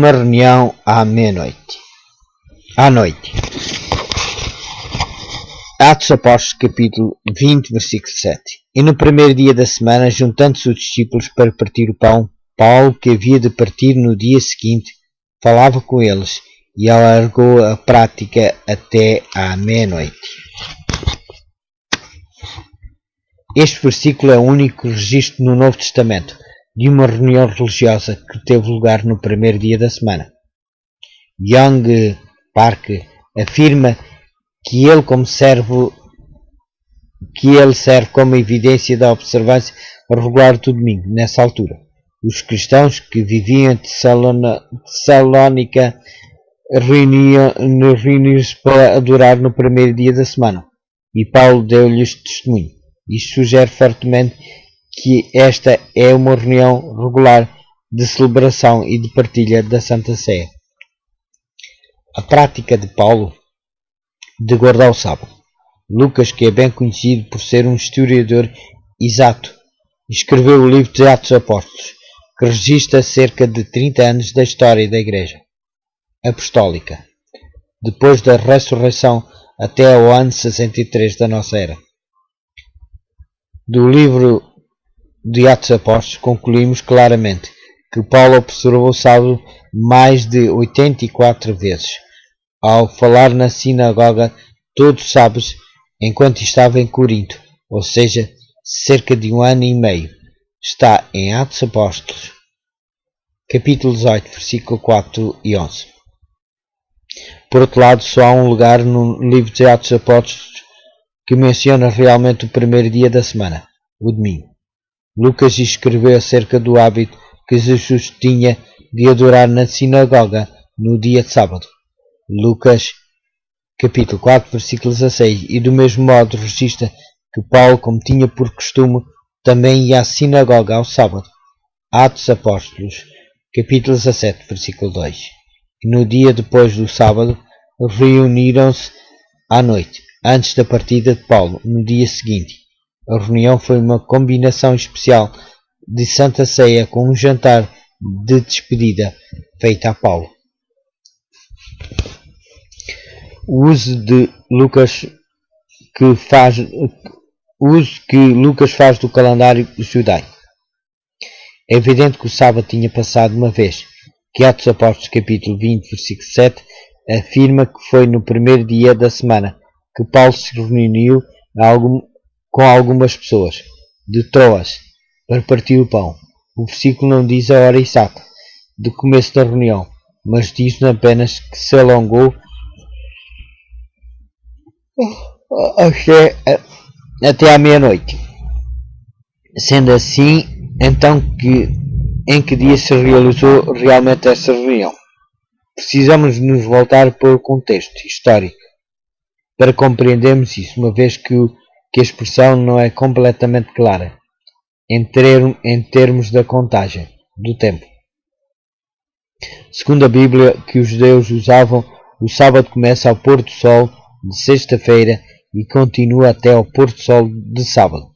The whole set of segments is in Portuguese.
Uma reunião à meia-noite. À noite. Atos Apóstolos, capítulo 20, versículo 7. E no primeiro dia da semana, juntando-se os discípulos para partir o pão, Paulo, que havia de partir no dia seguinte, falava com eles e alargou a prática até à meia-noite. Este versículo é o único registro no Novo Testamento de uma reunião religiosa que teve lugar no primeiro dia da semana. Young Park afirma que ele serve como evidência da observância regular do domingo. Nessa altura, os cristãos que viviam em Tessalónica reuniram-se para adorar no primeiro dia da semana, e Paulo deu-lhes testemunho. Isto sugere fortemente que esta é uma reunião regular de celebração e de partilha da Santa Ceia. A prática de Paulo de guardar o sábado. Lucas, que é bem conhecido por ser um historiador exato, escreveu o livro de Atos Apóstolos, que registra cerca de 30 anos da história da Igreja Apostólica, depois da ressurreição até ao ano 63 da nossa era. Do livro de Atos Apóstolos concluímos claramente que Paulo observou o sábado mais de 84 vezes, ao falar na sinagoga todos os sábados enquanto estava em Corinto, ou seja, cerca de 1 ano e meio. Está em Atos Apóstolos, capítulo 18, versículo 4 e 11. Por outro lado, só há um lugar no livro de Atos Apóstolos que menciona realmente o primeiro dia da semana, o domingo. Lucas escreveu acerca do hábito que Jesus tinha de adorar na sinagoga no dia de sábado. Lucas, capítulo 4, versículo 16. E do mesmo modo registra que Paulo, como tinha por costume, também ia à sinagoga ao sábado. Atos Apóstolos, capítulo 17, versículo 2. E no dia depois do sábado, reuniram-se à noite, antes da partida de Paulo, no dia seguinte. A reunião foi uma combinação especial de Santa Ceia com um jantar de despedida feita a Paulo. O uso que Lucas faz do calendário judaico. É evidente que o sábado tinha passado uma vez, que Atos Apóstolos capítulo 20, versículo 7, afirma que foi no primeiro dia da semana que Paulo se reuniu com algumas pessoas de Troas para partir o pão. O versículo não diz a hora exata de começo da reunião, mas diz apenas que se alongou até à meia-noite. Sendo assim, então em que dia se realizou realmente essa reunião? Precisamos nos voltar para o contexto histórico para compreendermos isso, uma vez que a expressão não é completamente clara em termos da contagem do tempo. Segundo a Bíblia que os judeus usavam, o sábado começa ao pôr do sol de sexta-feira e continua até ao pôr do sol de sábado.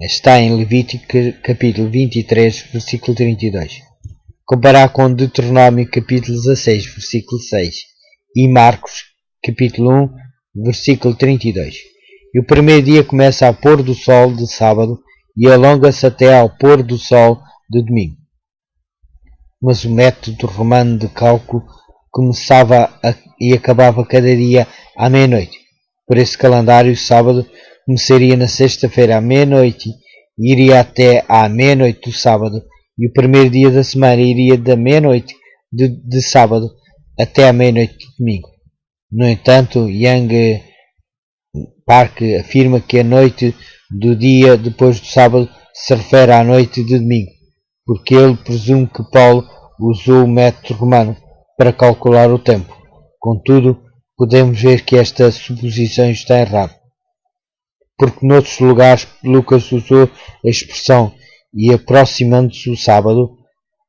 Está em Levítico capítulo 23, versículo 32. Comparar com Deuteronômio capítulo 16, versículo 6 e Marcos capítulo 1, versículo 32. E o primeiro dia começa ao pôr do sol de sábado e alonga-se até ao pôr do sol de domingo. Mas o método romano de cálculo começava e acabava cada dia à meia-noite. Por esse calendário, o sábado começaria na sexta-feira à meia-noite e iria até à meia-noite do sábado, e o primeiro dia da semana iria da meia-noite de sábado até à meia-noite de domingo. No entanto, Young Park afirma que a noite do dia depois do sábado se refere à noite de domingo, porque ele presume que Paulo usou o método romano para calcular o tempo. Contudo, podemos ver que esta suposição está errada, porque noutros lugares Lucas usou a expressão e aproximando-se o sábado,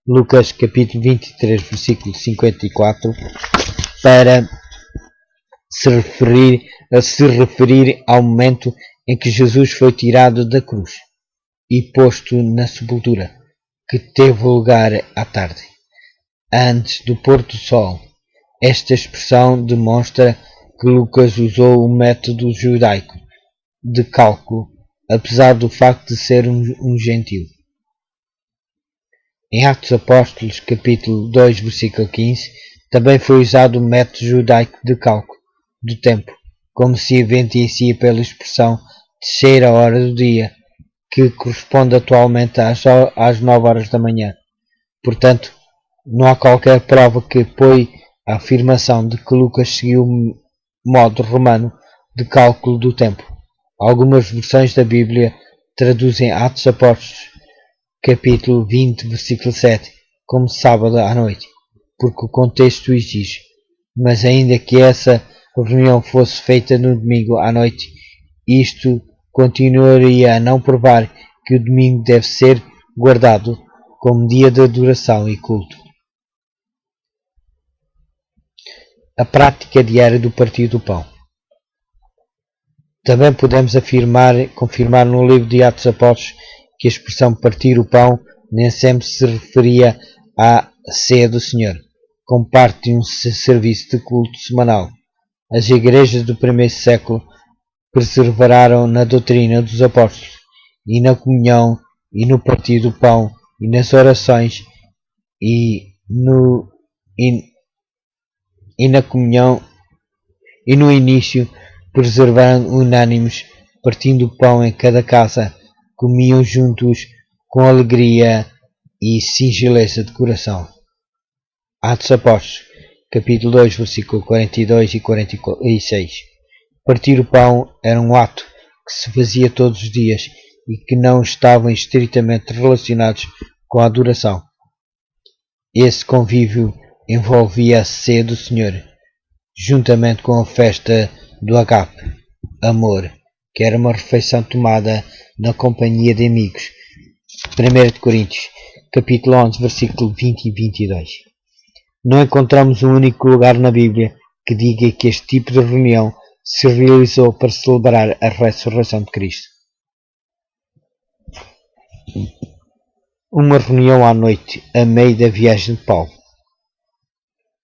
Lucas capítulo 23, versículo 54, para se referir ao momento em que Jesus foi tirado da cruz e posto na sepultura. que teve lugar à tarde, antes do pôr do sol. Esta expressão demonstra que Lucas usou o método judaico de cálculo, apesar do facto de ser um gentio. Em Atos Apóstolos, capítulo 2, versículo 15, também foi usado o método judaico de cálculo do tempo, como se evidencia pela expressão terceira hora do dia, que corresponde atualmente às 9 horas da manhã. Portanto, não há qualquer prova que apoie a afirmação de que Lucas seguiu o modo romano de cálculo do tempo. Algumas versões da Bíblia traduzem Atos Apóstolos, capítulo 20, versículo 7, como sábado à noite, porque o contexto o exige. Mas ainda que essa reunião fosse feita no domingo à noite, isto continuaria a não provar que o domingo deve ser guardado como dia de adoração e culto. A prática diária do partir do pão. Também podemos confirmar no livro de Atos Apóstolos que a expressão partir o pão nem sempre se referia à ceia do Senhor, como parte de um serviço de culto semanal. As igrejas do primeiro século perseveraram na doutrina dos apóstolos, e na comunhão, e no partir do pão, e nas orações, na comunhão, e no início perseveraram unânimes, partindo o pão em cada casa, comiam juntos com alegria e singeleza de coração. Atos Apóstolos, capítulo 2, versículo 42 e 46. Partir o pão era um ato que se fazia todos os dias e que não estavam estritamente relacionados com a adoração. Esse convívio envolvia a ceia do Senhor, juntamente com a festa do agape, amor, que era uma refeição tomada na companhia de amigos. 1 Coríntios, capítulo 11, versículo 20 e 22. Não encontramos um único lugar na Bíblia que diga que este tipo de reunião se realizou para celebrar a ressurreição de Cristo. Uma reunião à noite, a meio da viagem de Paulo.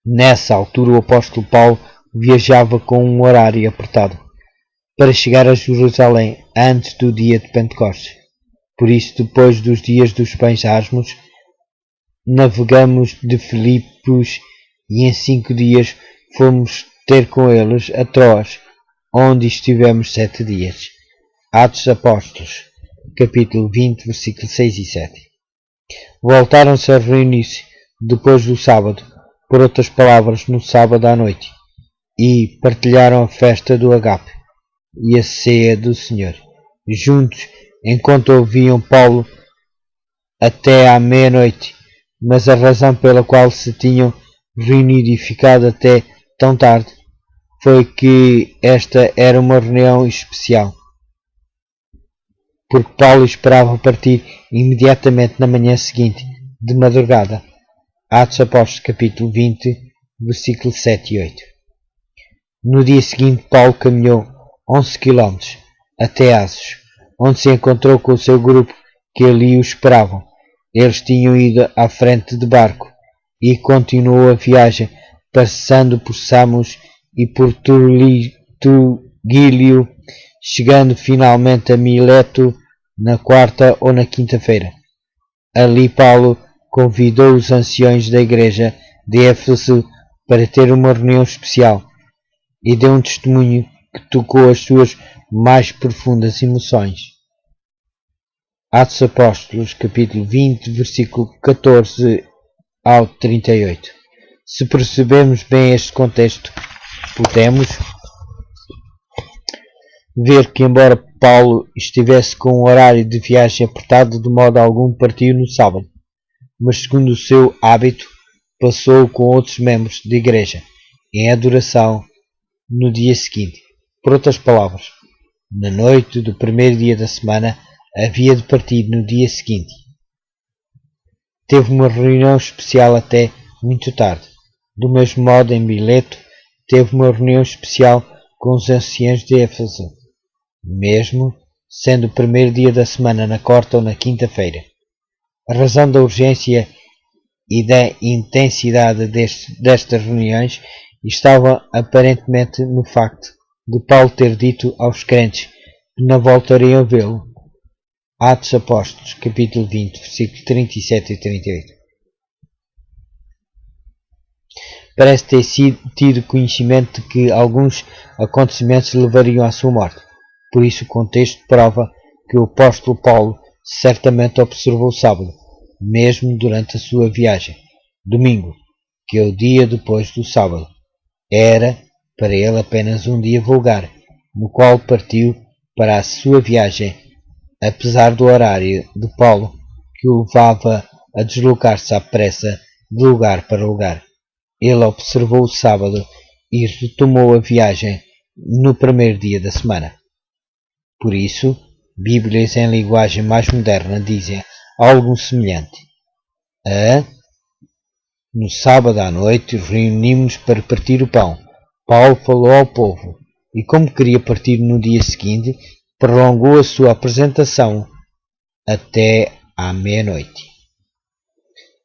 Nessa altura o apóstolo Paulo viajava com um horário apertado para chegar a Jerusalém antes do dia de Pentecostes. Por isso, depois dos dias dos pães asmos, navegamos de Filipos e em 5 dias fomos ter com eles a Troas, onde estivemos 7 dias. Atos Apóstolos, capítulo 20, versículos 6 e 7. Voltaram-se a reunir-se depois do sábado, por outras palavras, no sábado à noite, e partilharam a festa do agape e a ceia do Senhor, juntos, enquanto ouviam Paulo até à meia-noite. Mas a razão pela qual se tinham reunido e ficado até tão tarde foi que esta era uma reunião especial, porque Paulo esperava partir imediatamente na manhã seguinte, de madrugada. Atos Apóstolos, capítulo 20, versículos 7 e 8. No dia seguinte, Paulo caminhou 11 km até Assos, onde se encontrou com o seu grupo que ali o esperavam. Eles tinham ido à frente de barco e continuou a viagem, passando por Samos e por Trogilio, chegando finalmente a Mileto na quarta ou na quinta-feira. Ali Paulo convidou os anciões da igreja de Éfeso para ter uma reunião especial e deu um testemunho que tocou as suas mais profundas emoções. Atos Apóstolos, capítulo 20, versículo 14 ao 38. Se percebemos bem este contexto, podemos ver que, embora Paulo estivesse com um horário de viagem apertado, de modo algum partiu no sábado, mas segundo o seu hábito, passou com outros membros da igreja em adoração no dia seguinte. Por outras palavras, na noite do primeiro dia da semana, havia de partir no dia seguinte. Teve uma reunião especial até muito tarde. Do mesmo modo, em Mileto, teve uma reunião especial com os anciãos de Éfeso, mesmo sendo o primeiro dia da semana na quarta ou na quinta-feira. A razão da urgência e da intensidade destas reuniões estava aparentemente no facto de Paulo ter dito aos crentes que não voltariam a vê-lo. Atos Apóstolos, capítulo 20, versículos 37 e 38. Parece ter tido conhecimento de que alguns acontecimentos levariam à sua morte. Por isso o contexto prova que o apóstolo Paulo certamente observou o sábado, mesmo durante a sua viagem. Domingo, que é o dia depois do sábado, era para ele apenas um dia vulgar, no qual partiu para a sua viagem, apesar do horário de Paulo que o levava a deslocar-se à pressa de lugar para lugar. Ele observou o sábado e retomou a viagem no primeiro dia da semana. Por isso, Bíblias em linguagem mais moderna dizem algo semelhante. No sábado à noite reunimos-nos para partir o pão. Paulo falou ao povo e, como queria partir no dia seguinte, prolongou a sua apresentação até à meia-noite.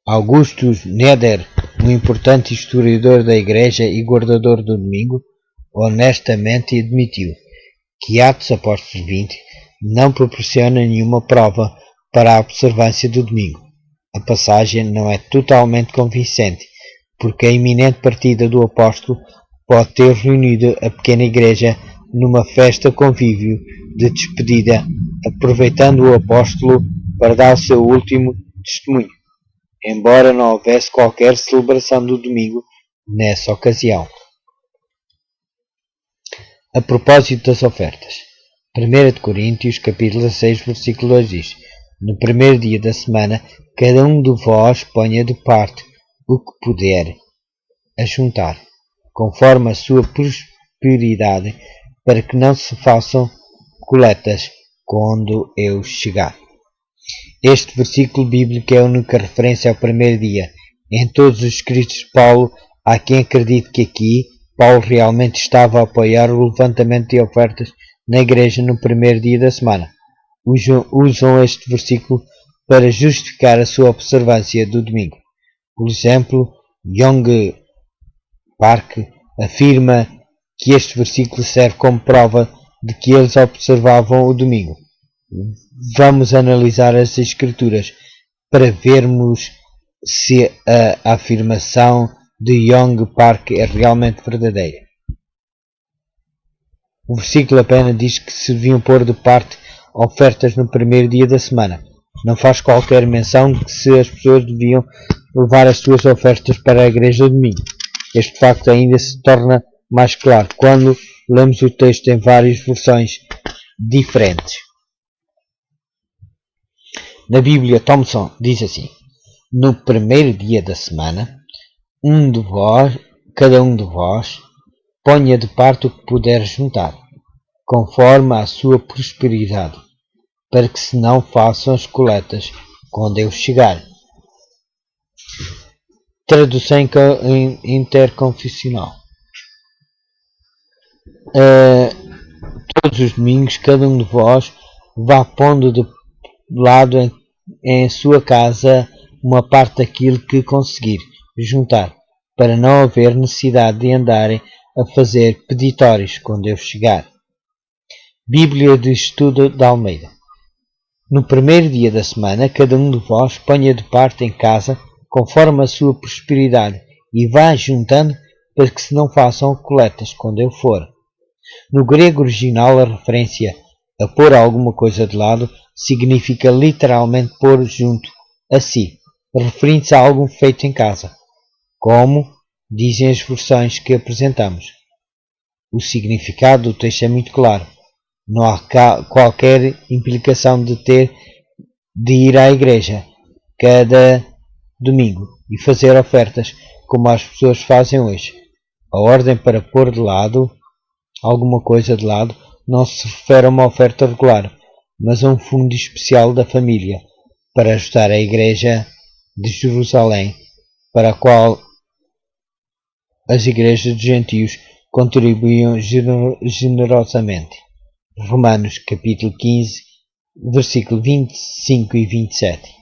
Augustus Neder, um importante historiador da Igreja e guardador do domingo, honestamente admitiu que Atos Apóstolos 20 não proporciona nenhuma prova para a observância do domingo. A passagem não é totalmente convincente, porque a iminente partida do apóstolo pode ter reunido a pequena igreja numa festa convívio de despedida, aproveitando o apóstolo para dar o seu último testemunho, embora não houvesse qualquer celebração do domingo nessa ocasião. A propósito das ofertas, 1 Coríntios capítulo 6, versículo 2 diz: no primeiro dia da semana, cada um de vós ponha de parte o que puder ajuntar, conforme a sua prosperidade, para que não se façam coletas quando eu chegar. Este versículo bíblico é a única referência ao primeiro dia. Em todos os escritos de Paulo, há quem acredite que aqui Paulo realmente estava a apoiar o levantamento de ofertas na igreja no primeiro dia da semana. Usam este versículo para justificar a sua observância do domingo. Por exemplo, Young Park afirma que este versículo serve como prova de que eles observavam o domingo. Vamos analisar as Escrituras para vermos se a afirmação de Young Park é realmente verdadeira. O versículo apenas diz que se deviam pôr de parte ofertas no primeiro dia da semana. Não faz qualquer menção de que se as pessoas deviam levar as suas ofertas para a igreja no domingo. Este facto ainda se torna mais claro quando lemos o texto em várias versões diferentes. Na Bíblia, Thompson diz assim: no primeiro dia da semana, cada um de vós, ponha de parte o que puder juntar, conforme a sua prosperidade, para que se não façam as coletas quando eu chegar. Tradução interconfessional. Todos os domingos, cada um de vós vá pondo de lado em sua casa uma parte daquilo que conseguir juntar, para não haver necessidade de andarem a fazer peditórios quando eu chegar. Bíblia de Estudo de Almeida. No primeiro dia da semana, cada um de vós ponha de parte em casa, conforme a sua prosperidade, e vá juntando, para que se não façam coletas quando eu for. No grego original, a referência a pôr alguma coisa de lado significa literalmente pôr junto a si, referindo-se a algo feito em casa, como dizem as versões que apresentamos. O significado do texto é muito claro. Não há qualquer implicação de ir à igreja cada domingo e fazer ofertas como as pessoas fazem hoje. A ordem para pôr de lado alguma coisa de lado não se refere a uma oferta regular, mas a um fundo especial da família para ajudar a igreja de Jerusalém, para a qual as igrejas dos gentios contribuíam generosamente. Romanos capítulo 15, versículo 25 e 27.